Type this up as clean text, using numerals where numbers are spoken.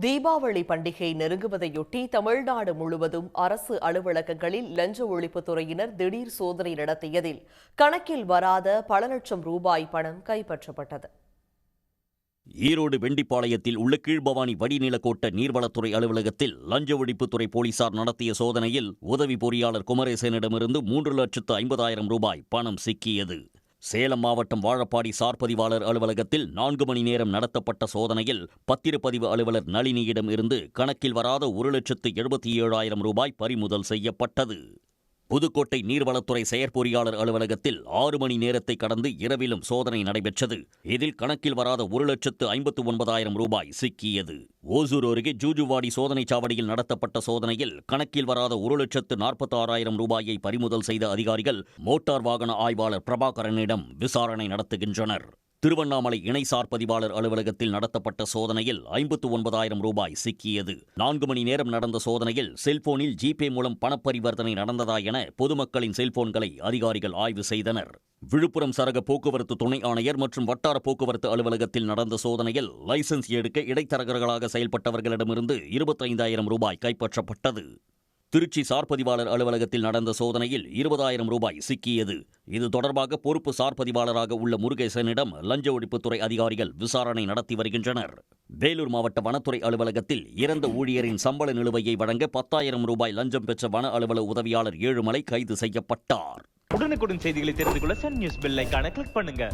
தீபாவளி பண்டிகை நெருங்குவதையொட்டி தமிழ்நாடு முழுவதும் அரசு அலுவலகங்களில் லஞ்ச ஒழிப்புத்துறையினர் திடீர் சோதனை நடத்தியதில் கணக்கில் வராத பல லட்சம் ரூபாய் பணம் கைப்பற்றப்பட்டது. ஈரோடு வெண்டிப்பாளையத்தில் உள்ள கீழ்பவானி வடிநிலக்கோட்ட நீர்வளத்துறை அலுவலகத்தில் லஞ்ச ஒழிப்புத்துறை போலீசார் நடத்திய சோதனையில் உதவி பொறியாளர் குமரேசனிடமிருந்து 3,50,000 ரூபாய் பணம் சிக்கியது. சேலம் மாவட்டம் வாழப்பாடி சார் பதிவாளர் அலுவலகத்தில் 4 மணி நேரம் நடத்தப்பட்ட சோதனையில் பத்திரப்பதிவு அலுவலர் நளினியிடம் இருந்து கணக்கில் வராத 1,77,000 ரூபாய் பறிமுதல் செய்யப்பட்டது. புதுக்கோட்டை நீர்வளத்துறை செயற்பொறியாளர் அலுவலகத்தில் 6 மணி நேரத்தை கடந்து இரவிலும் சோதனை நடைபெற்றது. இதில் கணக்கில் வராத 1,59,000 ரூபாய் சிக்கியது. ஓசூர் அருகே ஜூஜுவாடி சோதனைச் சாவடியில் நடத்தப்பட்ட சோதனையில் கணக்கில் வராத 1,46,000 ரூபாயை பறிமுதல் செய்த அதிகாரிகள் மோட்டார் வாகன ஆய்வாளர் பிரபாகரனிடம் விசாரணை நடத்துகின்றனர். திருவண்ணாமலை இணைசார் பதிவாளர் அலுவலகத்தில் நடத்தப்பட்ட சோதனையில் 59,000 ரூபாய் சிக்கியது. 4 மணி நேரம் நடந்த சோதனையில் செல்போனில் ஜிபே மூலம் பணப்பரிவர்த்தனை நடந்ததா என பொதுமக்களின் செல்போன்களை அதிகாரிகள் ஆய்வு செய்தனர். விழுப்புரம் சரக போக்குவரத்து துணை ஆணையர் மற்றும் வட்டார போக்குவரத்து அலுவலகத்தில் நடந்த சோதனையில் லைசென்ஸ் எடுக்க இடைத்தரகர்களாக செயல்பட்டவர்களிடமிருந்து 25,000 ரூபாய் கைப்பற்றப்பட்டது. திருச்சி சார் பதிவாளர் அலுவலகத்தில் நடந்த சோதனையில் 20,000 ரூபாய் சிக்கியது. இது தொடர்பாக பொறுப்பு சார் பதிவாளராக உள்ள முருகேசனிடம் லஞ்ச ஒழிப்புத்துறை அதிகாரிகள் விசாரணை நடத்தி வருகின்றனர். வேலூர் மாவட்ட வனத்துறை அலுவலகத்தில் இறந்த ஊழியரின் சம்பள நிலுவையை வழங்க 10,000 ரூபாய் லஞ்சம் பெற்ற வன அலுவலக உதவியாளர் ஏழுமலை கைது செய்யப்பட்டார். உடனுக்குடன் செய்திகளை தெரிந்து கொள்ள சன் நியூஸ் பெல் ஐகானை கிளிக் பண்ணுங்க.